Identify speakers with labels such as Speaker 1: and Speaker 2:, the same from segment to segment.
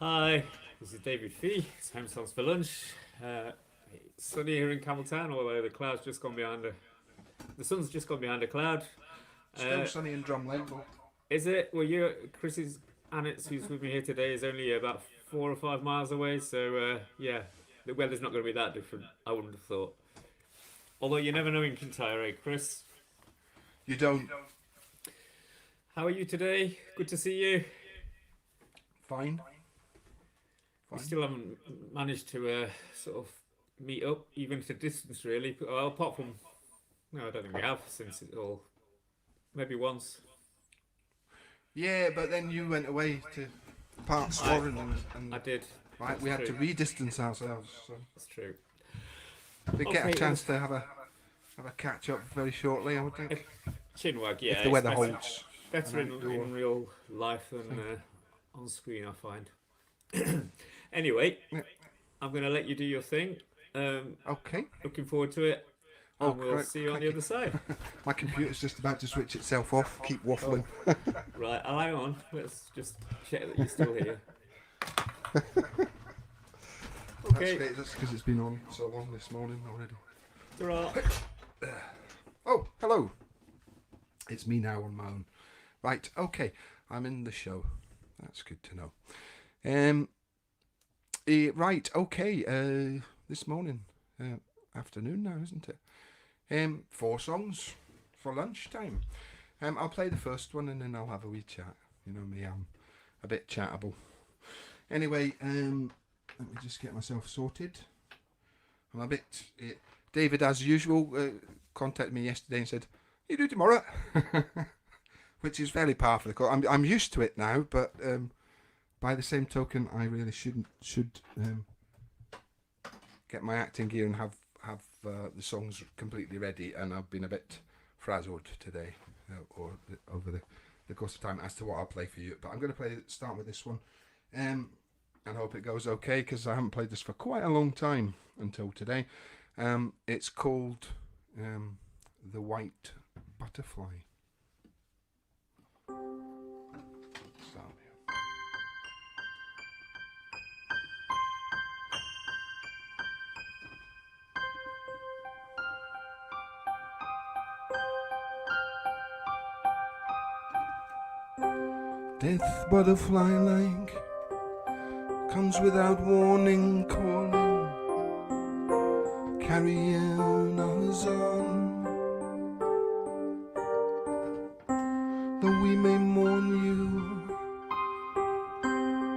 Speaker 1: Hi, this is David Fee. It's HomeSongs4Lunch. It's sunny here in Campbelltown, although the sun's just gone behind a cloud.
Speaker 2: Still
Speaker 1: Uh,
Speaker 2: sunny in Drumlin, but
Speaker 1: is it? Well, Chris's Annetts, who's with me here today, is only about 4 or 5 miles away. So yeah, the weather's not going to be that different. I wouldn't have thought. Although you never know in Kintyre, eh, Chris?
Speaker 2: you don't.
Speaker 1: How are you today? Good to see you.
Speaker 2: Fine,
Speaker 1: We
Speaker 2: fine.
Speaker 1: still haven't managed to sort of meet up, even to distance, really. Well, apart from no, I don't think we have since it all. Maybe once.
Speaker 2: Yeah, but then you went away to parts
Speaker 1: I
Speaker 2: foreign
Speaker 1: I
Speaker 2: and
Speaker 1: did.
Speaker 2: right,
Speaker 1: That's
Speaker 2: we had to
Speaker 1: true.
Speaker 2: re-distance ourselves. So
Speaker 1: That's true.
Speaker 2: we get a
Speaker 1: Okay, it
Speaker 2: chance
Speaker 1: was
Speaker 2: to have a catch up very shortly, I would think,
Speaker 1: Chinwag.
Speaker 2: if
Speaker 1: Yeah,
Speaker 2: the
Speaker 1: it's
Speaker 2: weather holds. An
Speaker 1: better
Speaker 2: outdoor
Speaker 1: in real life than
Speaker 2: thing.
Speaker 1: on screen, I find. Anyway,
Speaker 2: Yeah.
Speaker 1: I'm going to let you do your thing. Um,
Speaker 2: Okay.
Speaker 1: Looking forward to it,
Speaker 2: Oh,
Speaker 1: and we'll see you on the
Speaker 2: crikey.
Speaker 1: other side.
Speaker 2: My computer's just about to switch itself off. Keep
Speaker 1: Oh,
Speaker 2: waffling.
Speaker 1: right. I'll hang on. Let's just check that you're still here.
Speaker 2: That's
Speaker 1: Okay.
Speaker 2: great. That's because it's been on so long this morning already.
Speaker 1: Ta-ra.
Speaker 2: Oh, hello. It's me now on my own. Right. Okay. I'm in the show. That's good to know. Right, okay. This morning, afternoon now, isn't it? 4 songs for lunchtime. I'll play the first one and then I'll have a wee chat. You know me, I'm a bit chattable. Anyway, let me just get myself sorted. I'm a bit. David, as usual, contacted me yesterday and said, "You do tomorrow," which is very powerful. I'm used to it now, but by the same token, I really should get my acting gear and have the songs completely ready. And I've been a bit frazzled today, over the course of time as to what I'll play for you. But I'm going to start with this one, and hope it goes okay because I haven't played this for quite a long time until today. It's called The White Butterfly. Start here. Death butterfly like comes without warning, calling, carrying us on. Though we may mourn you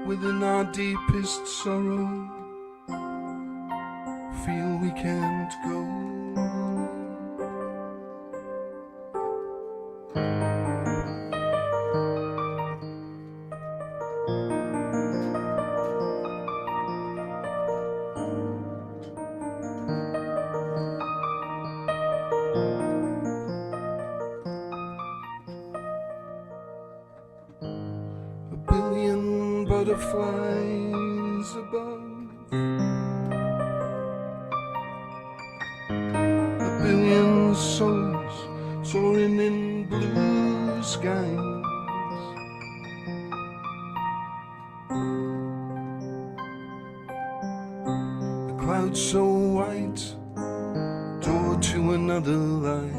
Speaker 2: within our deepest sorrow, feel we can't go on. A billion butterflies above, a billion souls soaring in blue skies. A cloud so white, door to another life.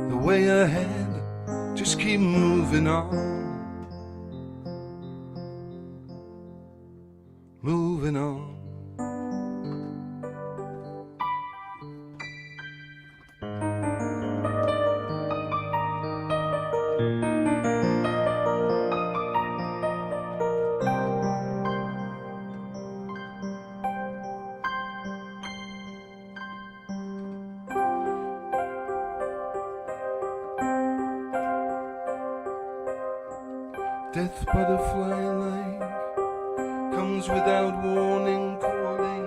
Speaker 2: The way ahead, just keep moving on, moving on. Death butterfly like comes without warning, calling,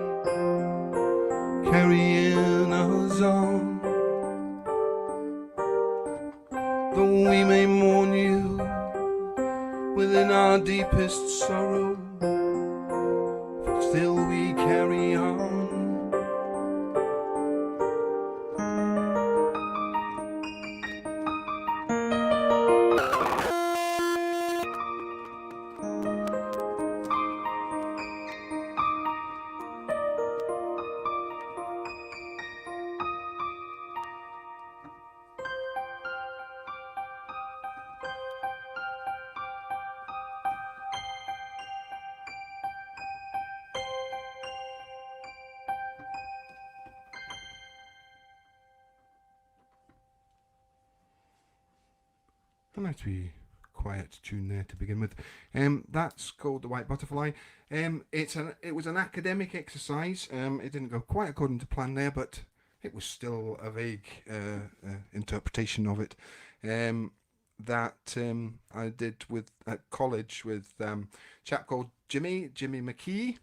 Speaker 2: carrying us on. Though we may mourn you within our deepest sorrow, still we carry on. a nice wee quiet tune there to begin with. That's called The White Butterfly. It was an academic exercise. It didn't go quite according to plan there, but it was still a vague interpretation of it. That I did at college with a chap called Jimmy McKee.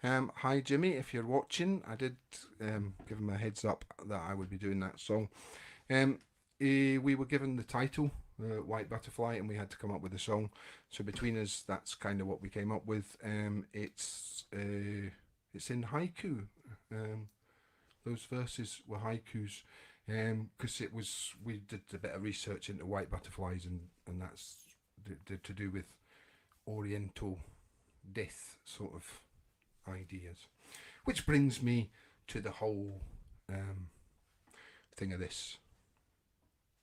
Speaker 2: Hi Jimmy, if you're watching, I did give him a heads up that I would be doing that song. We were given the title, White Butterfly, and we had to come up with a song. So between us, that's kind of what we came up with. It's in haiku. Those verses were haikus, because we did a bit of research into white butterflies, and that's to do with Oriental death sort of ideas, which brings me to the whole thing of this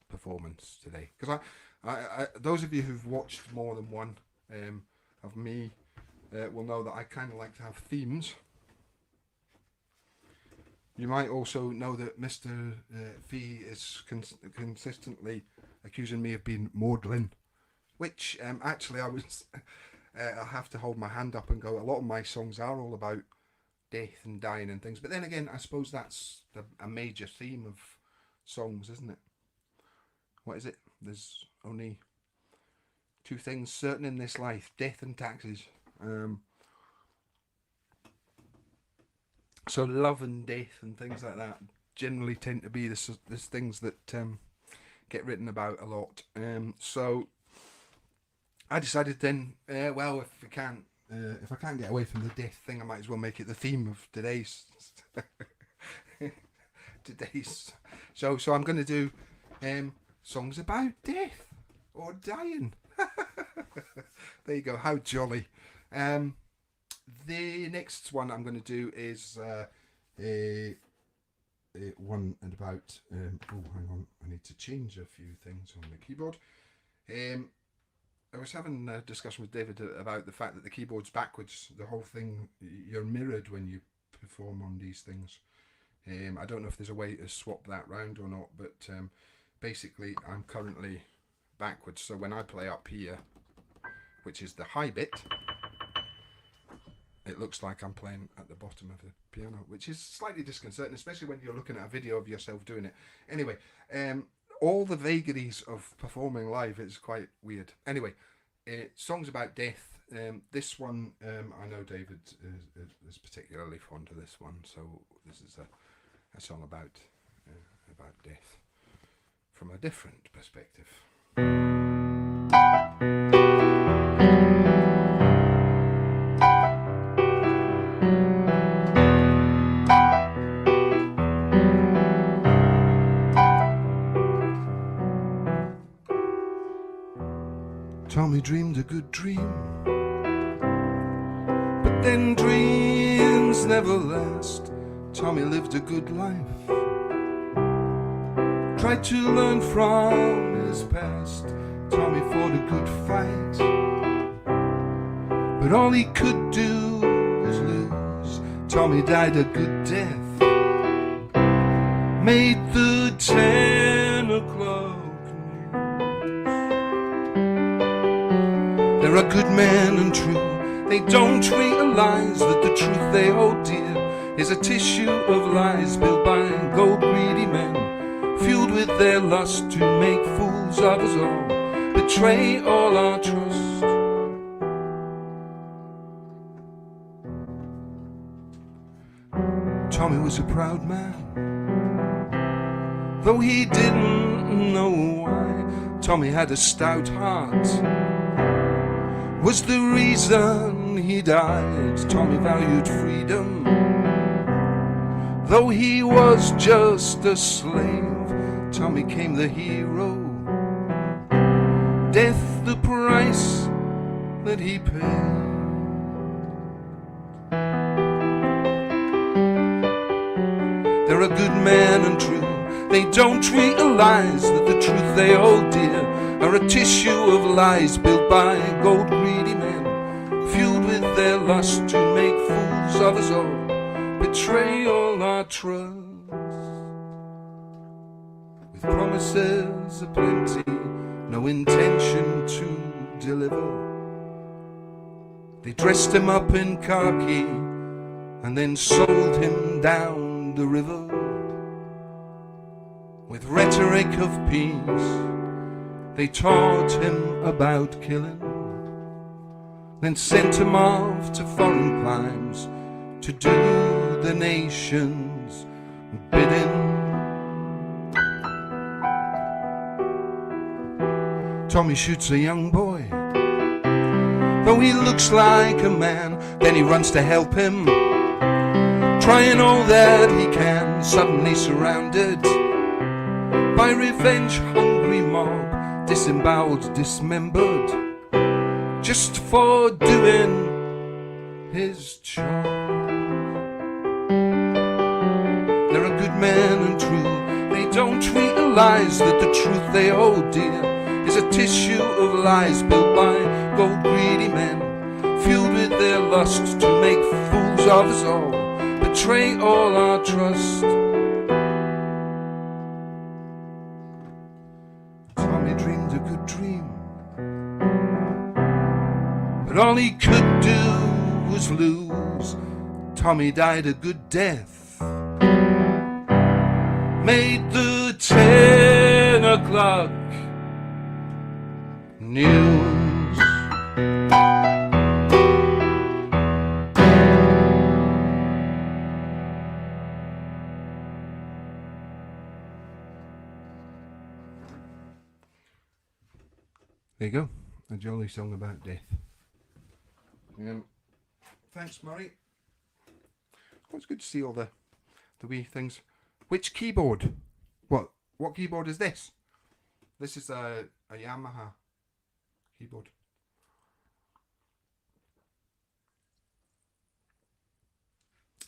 Speaker 2: performance today, because I those of you who've watched more than one of me will know that I kind of like to have themes. You might also know that Mr. Fee is consistently accusing me of being maudlin, which actually I have to hold my hand up and go, a lot of my songs are all about death and dying and things. But then again, I suppose that's a major theme of songs, isn't it? What is it? There's only two things certain in this life: death and taxes. So love and death and things like that generally tend to be the things that get written about a lot. So I decided then, well, if I can't get away from the death thing, I might as well make it the theme of today's show. So I'm going to do songs about death or dying. There you go. How jolly. The next one I'm going to do is one about oh, hang on, I need to change a few things on the keyboard. I was having a discussion with David about the fact that the keyboard's backwards. The whole thing, you're mirrored when you perform on these things. I don't know if there's a way to swap that round or not, but basically I'm currently backwards. So when I play up here, which is the high bit, it looks like I'm playing at the bottom of the piano, which is slightly disconcerting, especially when you're looking at a video of yourself doing it. Anyway, all the vagaries of performing live is quite weird. Anyway, songs about death. This one, I know David is particularly fond of this one, so this is a song about death from a different perspective. Tommy dreamed a good dream, but then dreams never last. Tommy lived a good life, tried to learn from his past. Tommy fought a good fight, but all he could do was lose. Tommy died a good death, made the 10 o'clock. They're a good man and true. They don't realise that the truth they hold dear is a tissue of lies built by gold-greedy men, fueled with their lust to make fools of us all, betray all our trust. Tommy was a proud man, though he didn't know why. Tommy had a stout heart, was the reason he died. Tommy valued freedom, though he was just a slave. Tommy came the hero, death the price that he paid. They're a good man and true. They don't realise that the truth they hold dear are a tissue of lies built by gold-greedy men, fueled with their lust to make fools of us all, betray all our trust. With promises aplenty, no intention to deliver. They dressed him up in khaki and then sold him down the river. With rhetoric of peace, they taught him about killing, then sent him off to foreign climes to do the nation's bidding. Tommy shoots a young boy, though he looks like a man, then he runs to help him, trying all that he can, suddenly surrounded by revenge-hungry mob, disemboweled, dismembered, just for doing his job. They're a good man and true, they don't realize that the truth they hold dear is a tissue of lies built by gold-greedy men, fueled with their lust to make fools of us all, betray all our trust. Tommy dreamed a good dream, but all he could do was lose. Tommy died a good death, made the 10 o'clock news. There you go, a jolly song about death. Thanks, Murray. Oh, it's good to see all the wee things. Which keyboard? What keyboard is this? This is a Yamaha keyboard.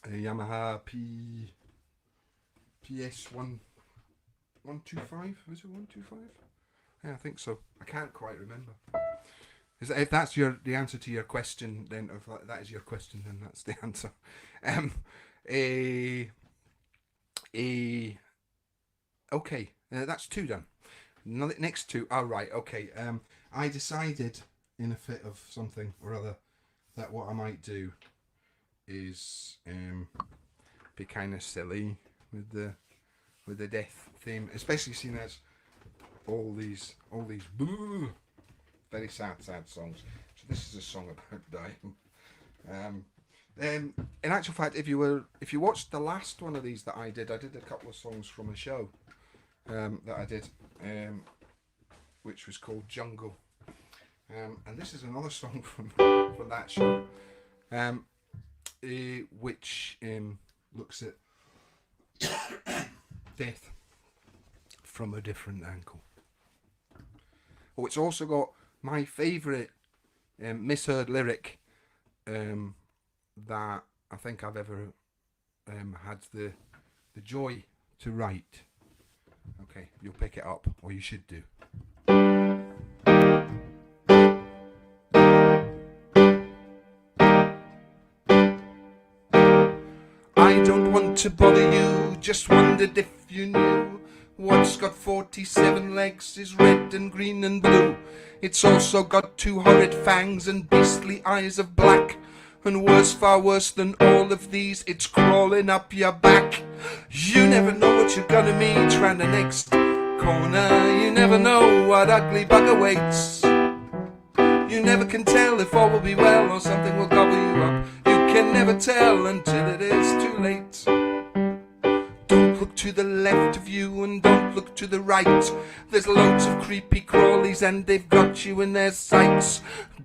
Speaker 2: A Yamaha PS 125. Is it 125? Yeah, I think so. I can't quite remember. If that's the answer to your question, then if that is your question, then that's the answer. Okay, that's two done. Next two. All right. Okay. I decided in a fit of something or other that what I might do is be kind of silly with the death theme, especially seeing as all these very sad songs. So this is a song about dying. In actual fact, if you watched the last one of these that I did a couple of songs from a show that I did, which was called Jungle, and this is another song from that show, which looks at death from a different angle. Oh, it's also got my favourite misheard lyric that I think I've ever had the joy to write. Okay, you'll pick it up, or you should do. I don't want to bother you, just wondered if you knew what's got 47 legs, is red and green and blue. It's also got 2 horrid fangs and beastly eyes of black. And worse, far worse than all of these, it's crawling up your back. You never know what you're gonna meet round the next corner. You never know what ugly bug awaits. You never can tell if all will be well or something will gobble you up. You can never tell until it is too late. Don't look to the left of you and don't look to the right. There's loads of creepy crawlies and they've got you in their sights.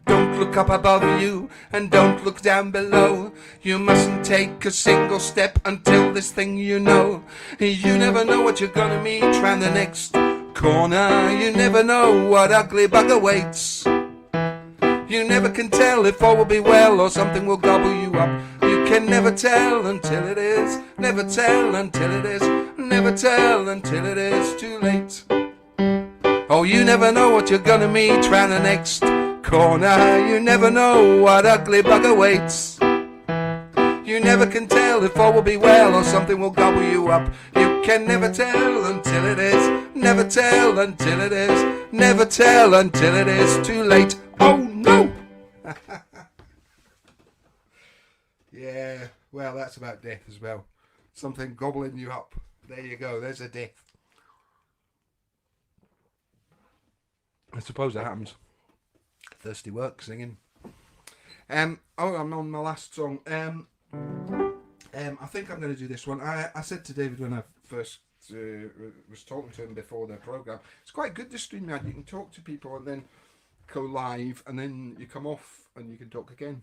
Speaker 2: Don't look up above you and don't look down below. You mustn't take a single step until this thing you know. You never know what you're gonna meet round the next corner. You never know what ugly bug awaits. You never can tell if all will be well or something will gobble you up. You can never tell until it is. Never tell until it is. Never tell until it is too late. Oh, you never know what you're gonna meet round the next corner. You never know what ugly bug awaits. You never can tell if all will be well or something will gobble you up. You can never tell until it is. Never tell until it is. never tell until it is too late. Oh no! Yeah, well, that's about death as well. Something gobbling you up. There you go, there's a death. I suppose that happens. Thirsty work, singing. I'm on my last song. I think I'm going to do this one. I said to David when I first was talking to him before the programme, it's quite good to stream out. You can talk to people and then go live, and then you come off and you can talk again.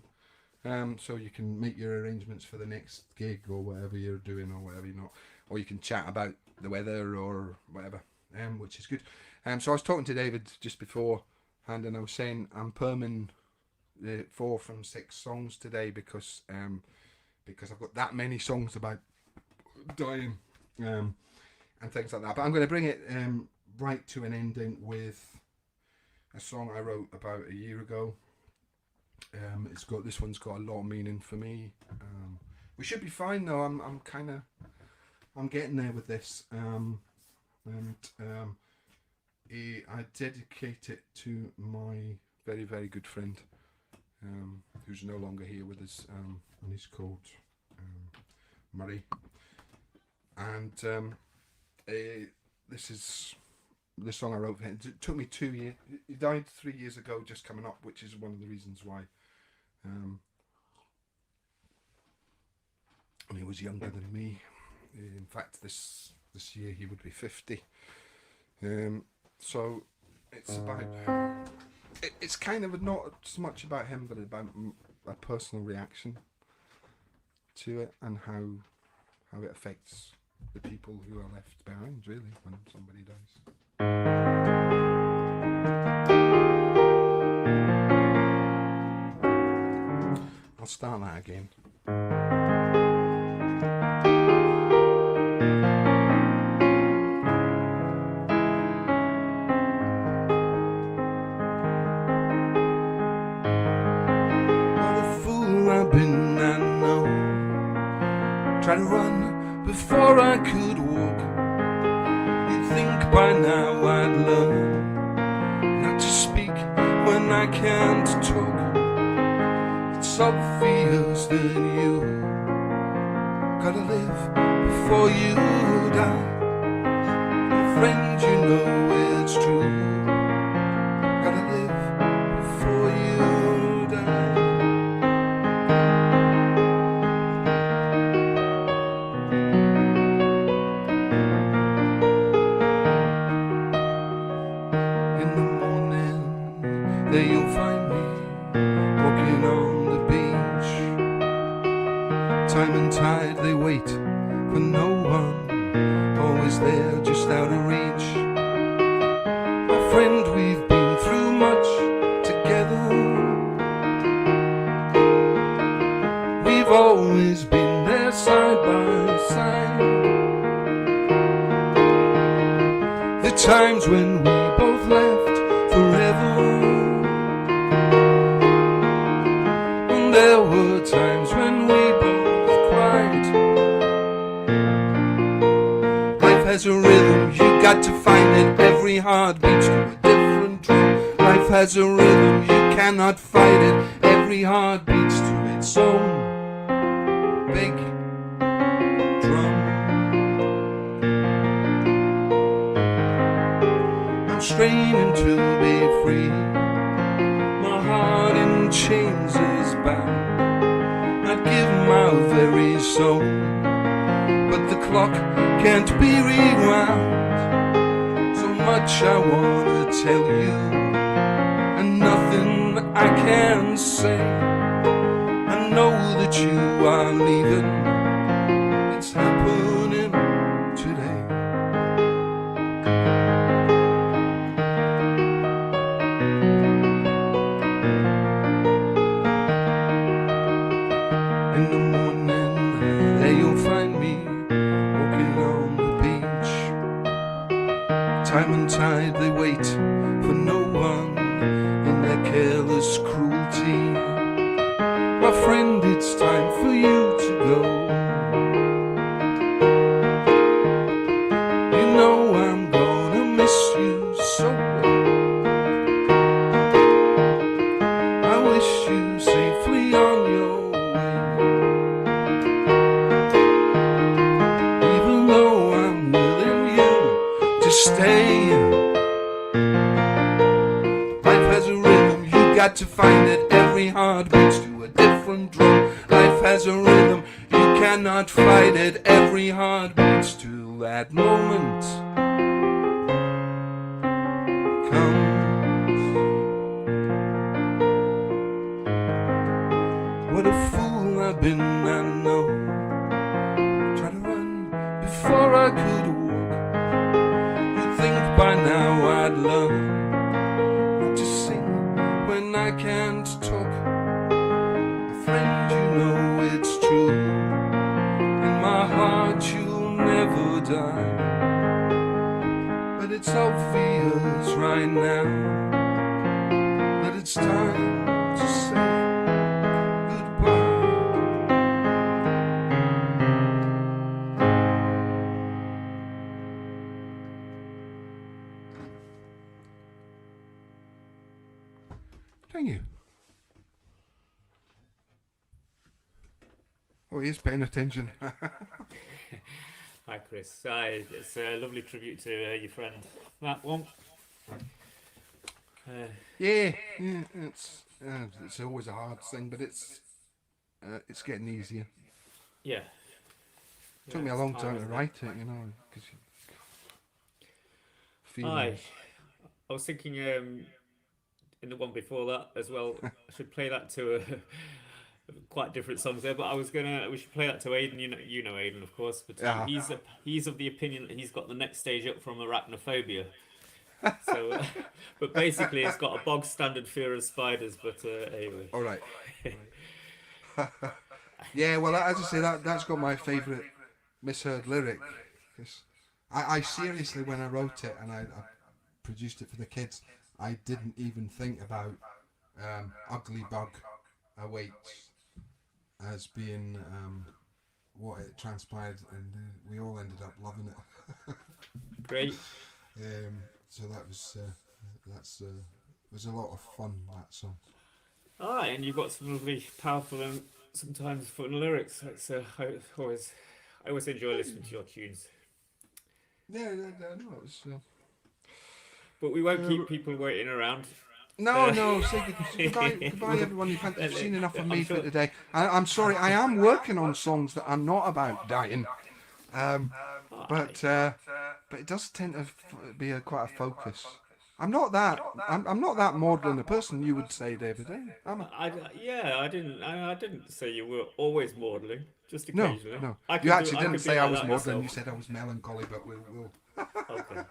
Speaker 2: So you can make your arrangements for the next gig or whatever you're doing or whatever you're not. Or you can chat about the weather or whatever, which is good. So I was talking to David just beforehand, and I was saying I'm perming the 4 from 6 songs today because I've got that many songs about dying and things like that. But I'm going to bring it right to an ending with a song I wrote about a year ago. This one's got a lot of meaning for me. We should be fine though. I'm getting there with this. I dedicate it to my very, very good friend, who's no longer here with us, and he's called Murray. And this is the song I wrote for him. It took me 2 years. He died 3 years ago, just coming up, which is one of the reasons why. And he was younger than me. In fact, this year he would be 50. So it's about. It's kind of not so much about him, but about a personal reaction to it and how it affects the people who are left behind, really, when somebody dies. I'll start that again. Tried to run before I could walk. You'd think by now I'd learn not to speak when I can't talk. It's obvious that you gotta live before you die. My friend, you know it's true. Gotta live before you die. There you'll find me, walking on the beach. Time and tide, they wait for no one, always there, just out of reach. My friend, we've been through much together. We've always been there side by side. The times when we both left forever. There were times when we both cried. Life has a rhythm, you got to find it. Every heart beats to a different drum. Life has a rhythm, you cannot fight it. Every heart beats to its own big drum. I'm straining to be free. My heart in chains is bound. I'd give my very soul, but the clock can't be rewound. So much I wanna tell you, and nothing I can say. I know that you are leaving. It's happening today. In the morning, there you'll find me, walking on the beach. Time and tide, they wait for no one in their careless cruelty. My friend, it's time for you to go. You know I'm gonna miss you so well. wish you safely on your way. Even though I'm willing you to stay. Life has a rhythm, you got to find it. Every heart beats to a different drum. Life has a rhythm, you cannot fight it. Every heart beats to that moment comes. What a fool I've been, I know. Try to run before I could walk. You'd think by now I'd learn not to sing when I can't talk. Friend, you know it's true. In my heart you'll never die. But it's obvious right now that it's time to say goodbye. Thank you. Oh, he's paying attention.
Speaker 1: Hi, Chris. Hi, it's a lovely tribute to your friend, that one.
Speaker 2: Yeah, it's always a hard thing, but it's getting easier.
Speaker 1: Yeah.
Speaker 2: It took me a long time to write it, you know, because
Speaker 1: Hi. I was thinking in the one before that as well, I should play that to quite different songs there, but we should play that to Aidan. You know Aidan, of course, but
Speaker 2: Yeah.
Speaker 1: he's of the opinion that he's got the next stage up from arachnophobia. So, but basically, it's got a bog standard fear of spiders. But anyway.
Speaker 2: All right. Yeah, well, as I say, that's got my favourite misheard lyric. 'Cause I seriously, when I wrote it and I produced it for the kids, I didn't even think about ugly bug awaits as being what it transpired, and we all ended up loving it.
Speaker 1: Great.
Speaker 2: So that was a lot of fun, that song.
Speaker 1: Alright, and you've got some lovely, powerful and sometimes fun lyrics. That's I always enjoy listening to your tunes.
Speaker 2: Yeah, no, it was.
Speaker 1: But we won't keep people waiting around.
Speaker 2: No, say goodbye everyone. You've seen enough of me for today. I'm sorry, I am working on songs that are not about dying, but it does tend to be quite a focus. I'm not that maudlin a person, you would say, David. Am I?
Speaker 1: I didn't say you were always maudlin. Just occasionally.
Speaker 2: No. You actually didn't say I was maudlin. You said I was melancholy, but we'll.
Speaker 1: Okay.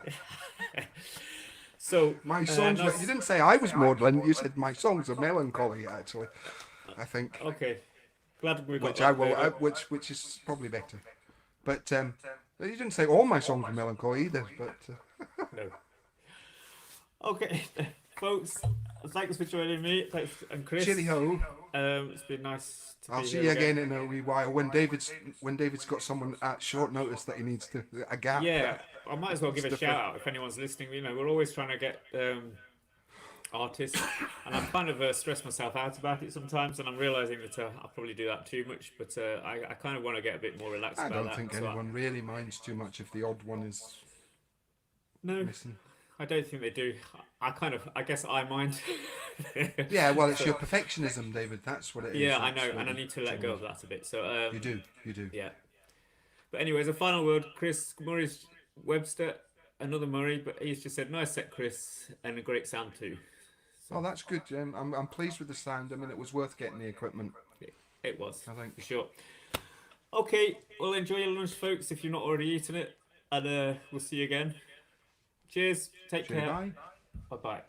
Speaker 1: So
Speaker 2: my songs. You didn't say I was maudlin. You said my songs are melancholy. Actually, I think.
Speaker 1: Okay. Glad we got
Speaker 2: which
Speaker 1: that
Speaker 2: I will. Which is probably better. But you didn't say all my songs are melancholy either. But
Speaker 1: no. Okay, folks. Thanks for joining me. Thanks, and Chris.
Speaker 2: Chilly ho.
Speaker 1: It's been nice to
Speaker 2: I'll
Speaker 1: be
Speaker 2: see
Speaker 1: here
Speaker 2: you again in a wee while when David's got someone at short notice that he needs a gap.
Speaker 1: Yeah, I might as well give a shout out if anyone's listening. You know, we're always trying to get artists, and I kind of stress myself out about it sometimes, and I'm realizing that I probably do that too much. But I kind of want to get a bit more relaxed about that.
Speaker 2: I don't think anyone really minds too much if the odd one is missing.
Speaker 1: I don't think they do. I guess I mind.
Speaker 2: Yeah, well, it's your perfectionism, David. That's what it is.
Speaker 1: Yeah, I know, and I need to let go of that a bit. So
Speaker 2: you do.
Speaker 1: Yeah. But anyway, as a final word, Chris Murray's Webster, another Murray, but he's just said, nice set, Chris, and a great sound too.
Speaker 2: So, that's good. I'm pleased with the sound. I mean, it was worth getting the equipment.
Speaker 1: It was,
Speaker 2: I think.
Speaker 1: For sure. Okay, well, enjoy your lunch, folks, if you're not already eating it, and we'll see you again. Cheers. Take care.
Speaker 2: Bye.
Speaker 1: Bye-bye.